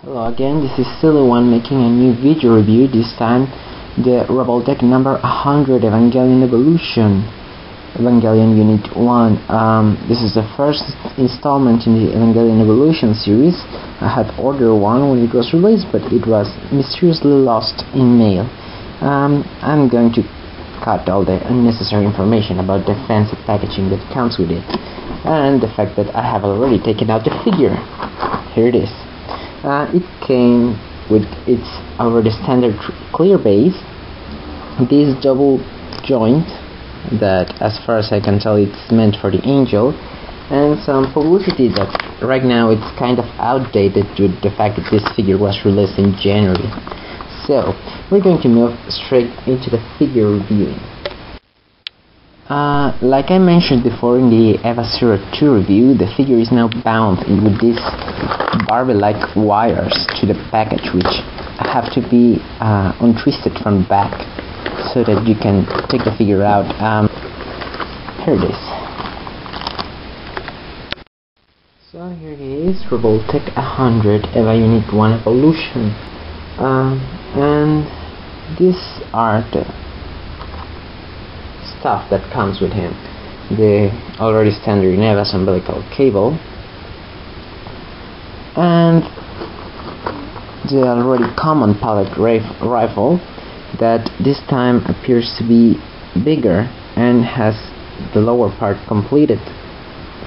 Hello again, this is Silly1 making a new video review, this time the Revoltech number 100 Evangelion Evolution, Evangelion Unit 1. This is the first installment in the Evangelion Evolution series. I had ordered one when it was released, but it was mysteriously lost in mail. I'm going to cut all the unnecessary information about the fancy packaging that comes with it, and the fact that I have already taken out the figure. Here it is. It came with its already standard clear base, this double joint that, as far as I can tell, it's meant for the angel, and some publicity that right now it's kind of outdated due to the fact that this figure was released in January. So we're going to move straight into the figure reviewing. Like I mentioned before in the Eva 02 review, the figure is now bound with these Barbie-like wires to the package, which have to be untwisted from the back so that you can take the figure out. Here it is. So here it is, Revoltech 100 Eva Unit 1 Evolution. And these are the stuff that comes with him. The already standard Eva's umbilical cable, and the already common pallet rifle that this time appears to be bigger and has the lower part completed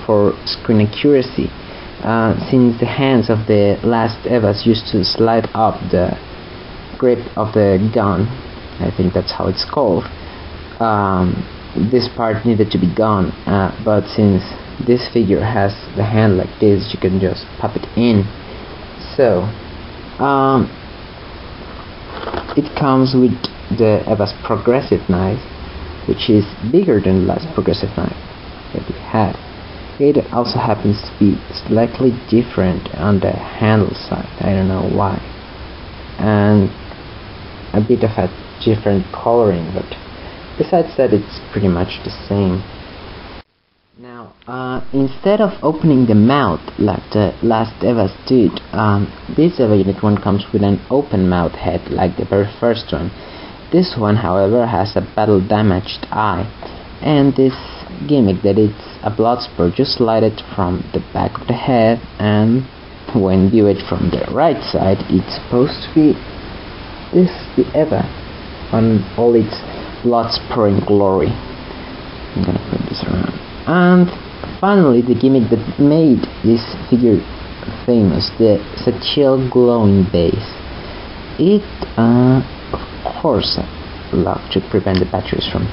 for screen accuracy, since the hands of the last Evas used to slide up the grip of the gun. I think that's how it's called. This part needed to be gone, but since this figure has the hand like this, you can just pop it in. So it comes with the Eva's progressive knife, which is bigger than the last progressive knife that we had. It also happens to be slightly different on the handle side, I don't know why, and a bit of a different coloring, but besides that, it's pretty much the same. Now, instead of opening the mouth like the last Eva's did, this Eva Unit 1 comes with an open mouth head like the very first one. This one, however, has a battle damaged eye, and this gimmick that it's a blood spurt. You slide it from the back of the head, and when viewed from the right side, it's supposed to be this the Eva on all its blood spurting glory. I'm gonna put this around. And finally, the gimmick that made this figure famous, the Satchel glowing base. It, of course, allowed to prevent the batteries from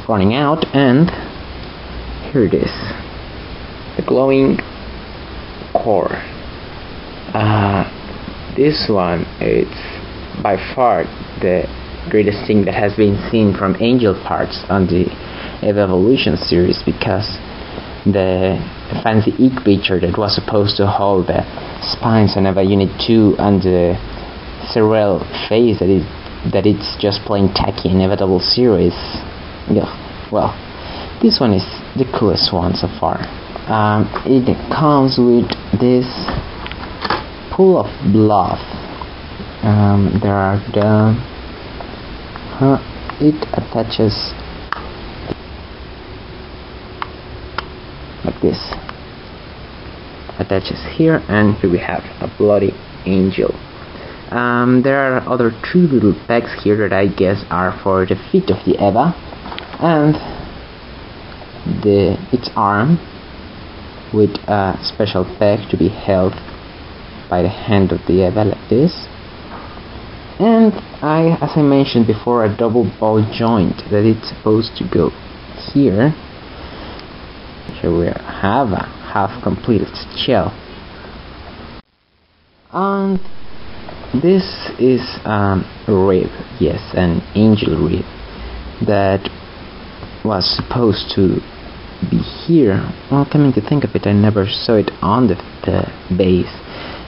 running out, and here it is, the glowing core. This one, it's by far the greatest thing that has been seen from angel parts on the Eva Evolution series, because the fancy ink picture that was supposed to hold the spines on Eva Unit 2 and the surreal face that it's just plain tacky inevitable series. Yeah, well, this one is the coolest one so far. It comes with this pool of blood. There are the it attaches like this, attaches here, and here we have a bloody angel. There are other two little pegs here that I guess are for the feet of the Eva, and its arm with a special peg to be held by the hand of the Eva like this. And as I mentioned before, a double ball joint that it's supposed to go here. Here we have a half completed shell. And this is a rib, yes, an angel rib that was supposed to be here. Well, coming to think of it, I never saw it on the base.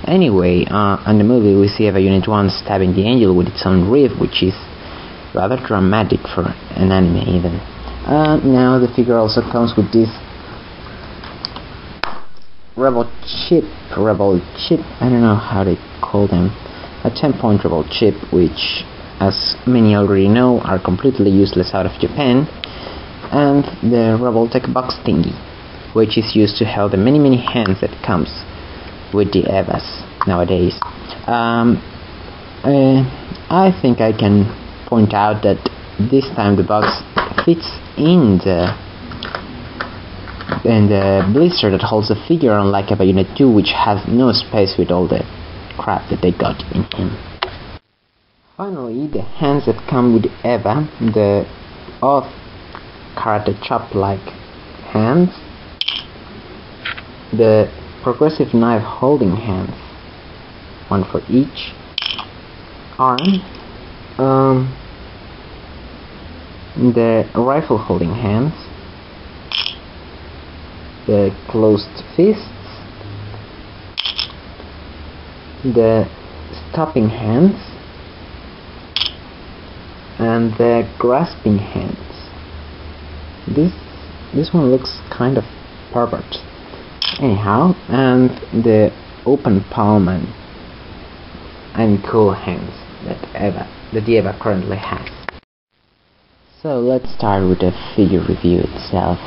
Anyway, on the movie we see Eva Unit 1 stabbing the angel with its own rib, which is rather dramatic for an anime even. Now the figure also comes with this Revoltech, I don't know how they call them, a 10-point Revoltech, which, as many already know, are completely useless out of Japan, and the Revoltech box thingy, which is used to hold the many hands that comes with the EVAs nowadays. I think I can point out that this time the box fits in the blister that holds the figure, unlike Evangelion 2, which has no space with all the crap that they got in him. Finally, the hands that come with Eva, the off karate chop-like hands, the progressive knife holding hands, one for each arm, the rifle holding hands, the closed fists, the stopping hands, and the grasping hands. This one looks kind of pervert. Anyhow, and the open palm and cool hands that the Eva currently has. So let's start with the figure review itself.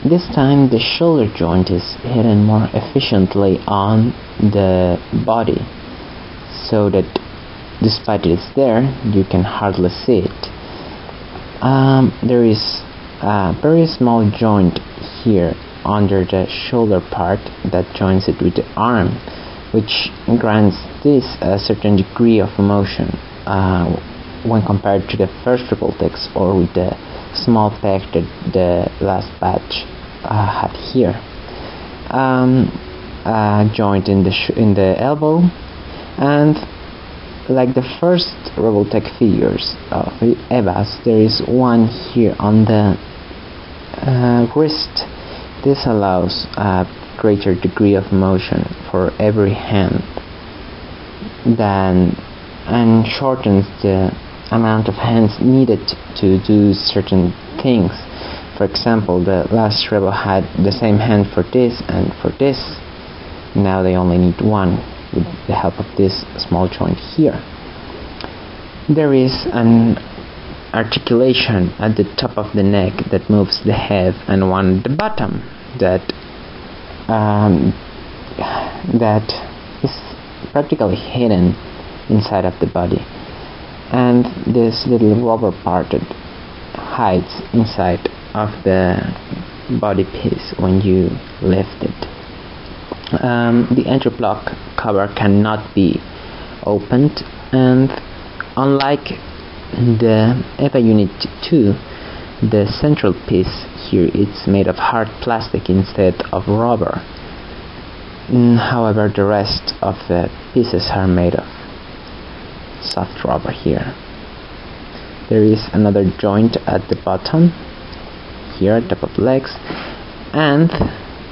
This time the shoulder joint is hidden more efficiently on the body, so that despite it's there, you can hardly see it. There is a very small joint here under the shoulder part that joins it with the arm, which grants this a certain degree of motion when compared to the first Revoltechs, or with the small peg that the last batch had here. Joint in the elbow, and like the first Revoltech figures of EVAs, there is one here on the wrist. This allows a greater degree of motion for every hand and shortens the amount of hands needed to do certain things. For example, the last Rebel had the same hand for this and for this. Now they only need one with the help of this small joint here. There is an articulation at the top of the neck that moves the head, and one at the bottom that is practically hidden inside of the body, and this little rubber part that hides inside of the body piece when you lift it. The entry block cover cannot be opened, and unlike the EVA Unit 2, the central piece here is made of hard plastic instead of rubber. However, the rest of the pieces are made of soft rubber here. There is another joint at the bottom here at the top of the legs, and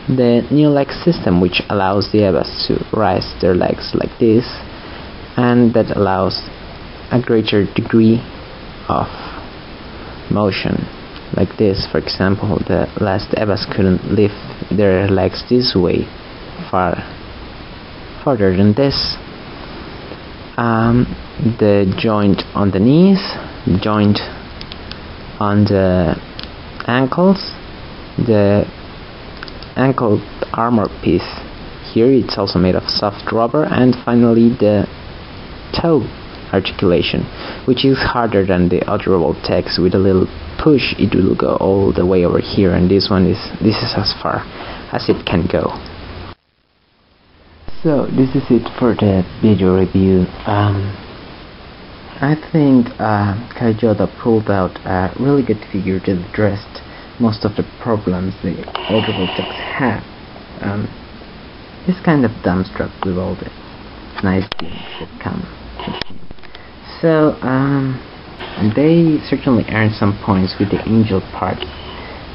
the new leg system, which allows the EVAs to rise their legs like this, and that allows a greater degree of motion like this. For example, the last EVAs couldn't lift their legs this way farther than this. The joint on the knees, the joint on the ankles, the ankle armor piece here, it's also made of soft rubber, and finally the toe articulation, which is harder than the other Revoltechs. With a little push it will go all the way over here, and this is as far as it can go. So this is it for the video review. I think Kaiyodo pulled out a really good figure that addressed most of the problems the old Revoltechs have. This kind of dumbstruck with all the nice gimmicks that come. So they certainly earned some points with the angel part,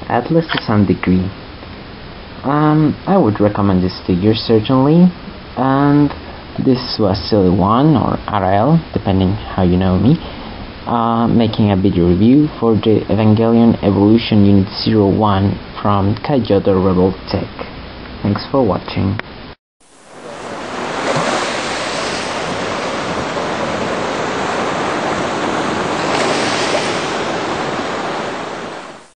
at least to some degree. I would recommend this figure certainly, and this was Silly One, or RL, depending how you know me, making a video review for the Evangelion Evolution Unit 01 from Kaiyodo Revoltech. Thanks for watching.